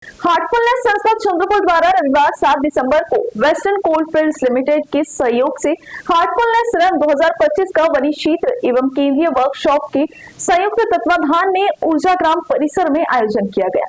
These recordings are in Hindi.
हार्टफुलनेस संस्था चंद्रपुर द्वारा रविवार 7 दिसंबर को वेस्टर्न कोलफील्ड्स लिमिटेड के सहयोग से हार्टफुलनेस रन 2025 का वनी क्षेत्र एवं केंद्रीय वर्कशॉप के संयुक्त तत्वाधान में ऊर्जा ग्राम परिसर में आयोजन किया गया।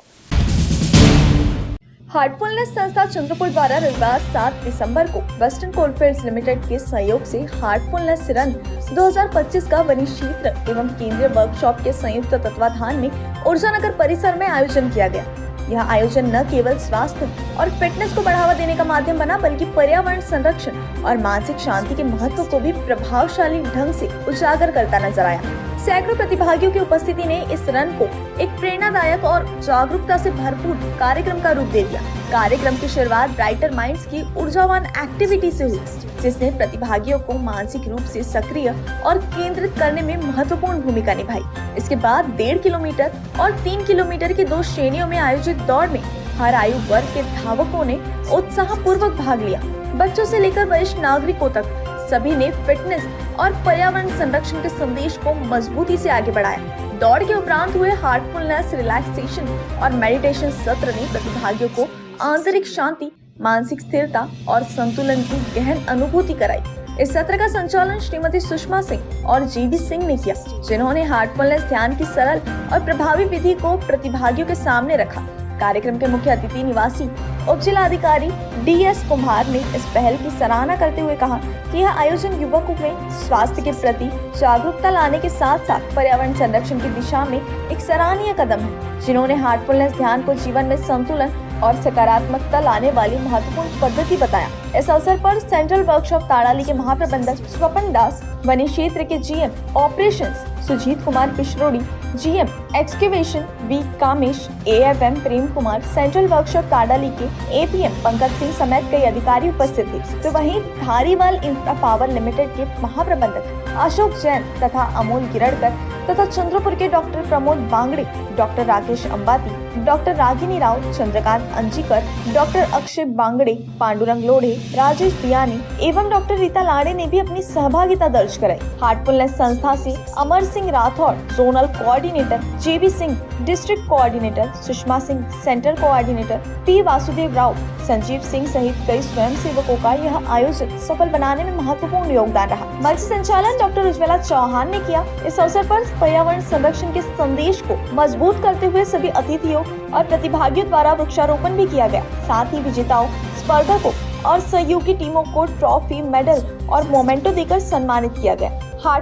हार्टफुलनेस संस्था चंद्रपुर द्वारा रविवार 7 दिसंबर को वेस्टर्न कोलफील्ड्स लिमिटेड के सहयोग से हार्टफुलनेस रन 2025 का वनी क्षेत्र एवं केंद्रीय वर्कशॉप के संयुक्त तत्वाधान में ऊर्जा नगर परिसर में आयोजन किया गया। यह आयोजन न केवल स्वास्थ्य और फिटनेस को बढ़ावा देने का माध्यम बना, बल्कि पर्यावरण संरक्षण और मानसिक शांति के महत्व को भी प्रभावशाली ढंग से उजागर करता नजर आया। सैकड़ों प्रतिभागियों की उपस्थिति ने इस रन को एक प्रेरणादायक और जागरूकता से भरपूर कार्यक्रम का रूप दे दिया। कार्यक्रम की शुरुआत ब्राइटर माइंड्स की ऊर्जावान एक्टिविटी से हुई, जिसने प्रतिभागियों को मानसिक रूप से सक्रिय और केंद्रित करने में महत्वपूर्ण भूमिका निभाई। इसके बाद 1.5 किलोमीटर और 3 किलोमीटर की 2 श्रेणियों में आयोजित दौड़ में हर आयु वर्ग के धावकों ने उत्साहपूर्वक भाग लिया। बच्चों से लेकर वरिष्ठ नागरिकों तक सभी ने फिटनेस और पर्यावरण संरक्षण के संदेश को मजबूती से आगे बढ़ाया। दौड़ के उपरांत हुए हार्टफुलनेस रिलैक्सेशन और मेडिटेशन सत्र ने प्रतिभागियों को आंतरिक शांति, मानसिक स्थिरता और संतुलन की गहन अनुभूति कराई। इस सत्र का संचालन श्रीमती सुषमा सिंह और जीवी सिंह ने किया, जिन्होंने हार्टफुलनेस ध्यान की सरल और प्रभावी विधि को प्रतिभागियों के सामने रखा। कार्यक्रम के मुख्य अतिथि निवासी उप जिलाधिकारी DS कुमार ने इस पहल की सराहना करते हुए कहा कि यह आयोजन युवकों में स्वास्थ्य के प्रति जागरूकता लाने के साथ साथ पर्यावरण संरक्षण की दिशा में एक सराहनीय कदम है। जिन्होंने हार्टफुलनेस ध्यान को जीवन में संतुलन और सकारात्मकता लाने वाली महत्वपूर्ण पद्धति बताया। इस अवसर पर सेंट्रल वर्कशॉप ताड़ाली के महाप्रबंधक स्वपन दास, वनी क्षेत्र के GM operations Sujit Kumar Pisharody, GM excavation V Kamesh, AFM Prem Kumar, central workshop Tadali के APM पंकज सिंह समेत कई अधिकारी उपस्थित थे। तो वहीं धारीवाल इंफ्रा पावर लिमिटेड के महाप्रबंधक अशोक जैन तथा अमोल गिरड़कर तथा चंद्रपुर के doctor Pramod Bangde, doctor Rakesh Ambati, doctor Ragini Rao, Chandrakant Anjikar, doctor Akshay Bangde, Pandurang Lodhe, Rajesh Biyani एवं डॉक्टर रीता लाड़े ने भी अपनी सहभागिता दर्ज कराई। हार्टफुलनेस संस्था से Amar Singh Rathore, zonal coordinator, JB Singh district coordinator, Sushma Singh centre coordinator, P Vasudev Rao, Sanjeev Singh सहित कई स्वयंसेवकों का यह आयोजन सफल बनाने में महत्वपूर्ण योगदान रहा। मंच संचालन डॉक्टर उज्ज्वला चौहान ने किया। इस अवसर पर पर्यावरण संरक्षण के संदेश को मजबूत करते हुए सभी अतिथियों और प्रतिभागियों द्वारा वृक्षारोपण भी किया गया। साथ ही विजेताओं, स्पर्धकों और सहयोगी टीमों को ट्रॉफी, मेडल और मोमेंटो देकर सम्मानित किया गया।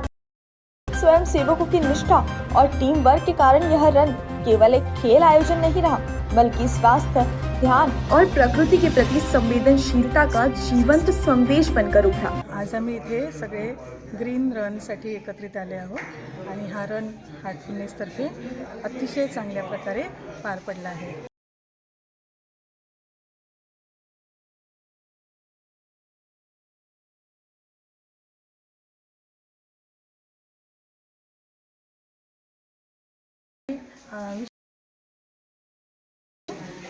स्वयं सेवकों की निष्ठा और टीम वर्क के कारण यह रन केवल एक खेल आयोजन नहीं रहा, बल्कि स्वास्थ्य, ध्यान और प्रकृती के प्रति संवेदनशीलता का जीवंत संदेश बनकर उभरा। आज आम्ही इथे सगळे ग्रीन रनसाठी एकत्रित आले आहोत आणि हा रन हार्टफुलनेसतर्फे अतिशय चांगल्या प्रकारे पार पडला आहे।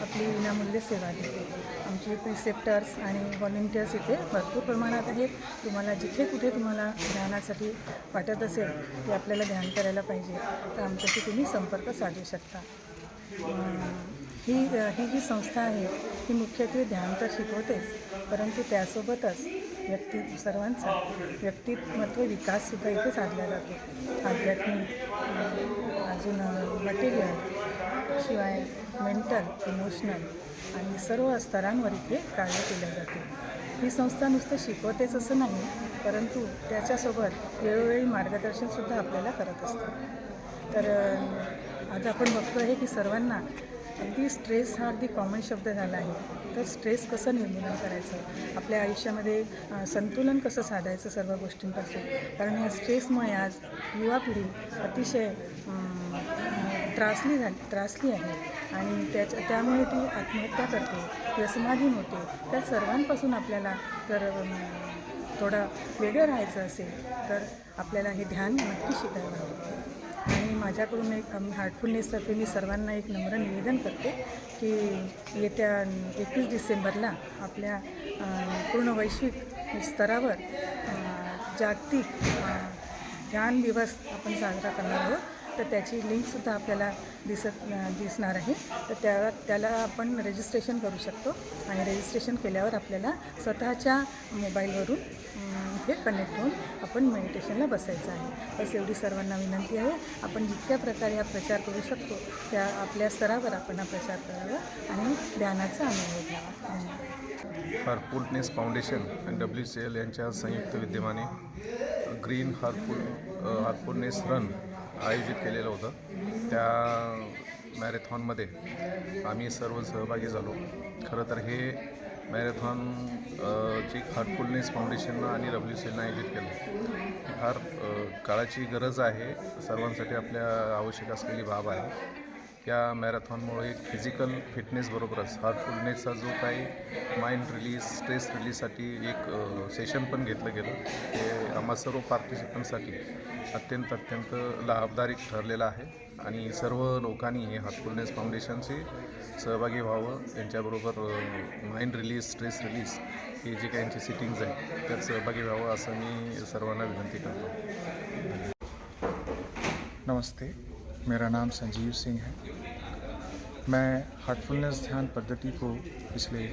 आपली विनामूल्य सेवा देते। आमचे प्रिसेप्टर्स आणि व्हॉलंटियर्स इथे भरपूर प्रमाणात आहेत। तुम्हाला जिथे कुठे तुम्हाला ध्यानासाठी वाटत असेल की आपल्याला ध्यान करायला पाहिजे, तर आमच्याशी तुम्ही संपर्क साधू शकता। ही जी संस्था आहे ही मुख्यत्वे ध्यान तर शिकवतेच, परंतु त्यासोबतच सर्वांचा व्यक्तिमत्व विकाससुद्धा इथे साधला जातो। आध्यात्मिक, अजून मटेरियल, शिवाय मेंटल, इमोशनल आणि सर्व स्तरांवर इथे कार्य केले जाते। ही संस्था नुसतं शिकवतेच असं नाही, परंतु त्याच्यासोबत वेळोवेळी मार्गदर्शनसुद्धा आपल्याला करत असते। तर आज आपण बघतो आहे की सर्वांना अगदी स्ट्रेस हा अगदी कॉमन शब्द झाला आहे। तर स्ट्रेस कसं निर्मूलन करायचं, आपल्या आयुष्यामध्ये संतुलन कसं साधायचं सर्व गोष्टींपासून, कारण या स्ट्रेसमुळे आज युवा पिढी अतिशय त्रासली आहे आणि त्यामुळे ती आत्महत्या करते, व्यसनाधीन होते। त्या सर्वांपासून आपल्याला जर थोडं वेगळं राहायचं असेल तर आपल्याला हे ध्यान नक्की शिकायला हवं। आणि माझ्याकडून हार्टफुलनेसतर्फे मी सर्वांना एक नम्र निवेदन करते की येत्या 21 डिसेंबरला आपल्या पूर्ण वैश्विक स्तरावर जागतिक ध्यान दिवस आपण साजरा करणार आहोत। तर त्याची लिंकसुद्धा आपल्याला दिसणार आहे. तर त्याला आपण रजिस्ट्रेशन करू शकतो आणि रजिस्ट्रेशन केल्यावर आपल्याला स्वतःच्या मोबाईलवरून हे कनेक्ट होऊन आपण मेडिटेशनला बसायचं आहे. बस एवढी सर्वांना विनंती आहे. आपण जितक्या प्रकारे हा प्रचार करू शकतो त्या आपल्या स्तरावर आपण हा प्रचार करावा आणि ध्यानाचा अनुभव घ्यावा. धन्यवाद. हार्टफुलनेस फाउंडेशन आणि WCL यांच्या संयुक्त विद्यमाने ग्रीन हार्टफुलनेस रन आयोजित केलेलं होतं. त्या मॅरेथॉनमध्ये आम्ही सर्व सहभागी झालो. खरं तर हे मॅरेथॉन जी हार्टफुलनेस फाउंडेशननं आणि WCLनं आयोजित केलं ही फार काळाची गरज आहे. सर्वांसाठी आपल्या आवश्यक असलेली बाब आहे. या मॅरेथॉनमुळे फिजिकल फिटनेसबरोबरच हार्टफुलनेसचा जो काही माइंड रिलीज स्ट्रेस रिलीजसाठी एक सेशन पण घेतलं गेलं. ते आम्हा सर्व पार्टिसिपंटसाठी अत्यंत लाभदायक ठरलेलं आहे आणि सर्व लोकांनी हे हार्टफुलनेस फाउंडेशनशी सहभागी व्हावं. यांच्याबरोबर माइंड रिलीज स्ट्रेस रिलीज हे जे काही यांची सिटिंग्ज आहेत त्यात सहभागी व्हावं असं मी सर्वांना विनंती करतो. नमस्ते, मेरा नाम संजीव सिंह है। मैं हार्टफुलनेस ध्यान पद्धति को पिछले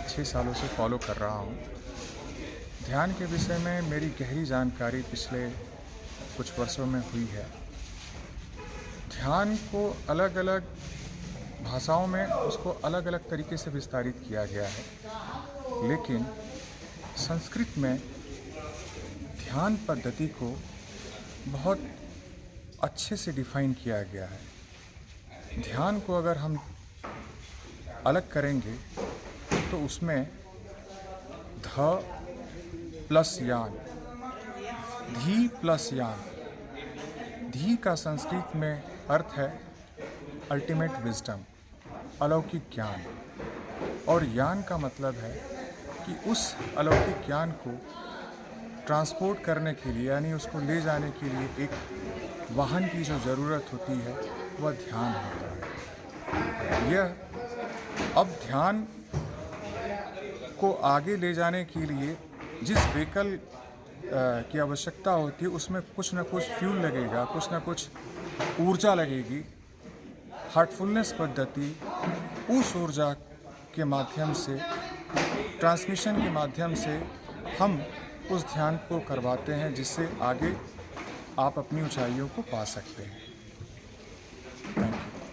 6 सालों से फॉलो कर रहा हूँ। ध्यान के विषय में मेरी गहरी जानकारी पिछले कुछ वर्षों में हुई है। ध्यान को अलग अलग भाषाओं में उसको अलग अलग तरीके से विस्तारित किया गया है, लेकिन संस्कृत में ध्यान पद्धति को बहुत अच्छे से डिफाइन किया गया है। ध्यान को अगर हम अलग करेंगे तो उसमें ध प्लस यान, धी प्लस यान। धी का संस्कृत में अर्थ है अल्टीमेट विजडम, अलौकिक ज्ञान, और यान का मतलब है कि उस अलौकिक ज्ञान को ट्रांसपोर्ट करने के लिए यानी उसको ले जाने के लिए एक वाहन की जो ज़रूरत होती है वह ध्यान होता है। यह अब ध्यान को आगे ले जाने के लिए जिस व्हीकल की आवश्यकता होती है उसमें कुछ न कुछ फ्यूल लगेगा, कुछ न कुछ ऊर्जा लगेगी। हार्टफुलनेस पद्धति उस ऊर्जा के माध्यम से, ट्रांसमिशन के माध्यम से हम उस ध्यान को करवाते हैं जिससे आगे आप अपनी ऊंचाइयों को पा सकते हैं।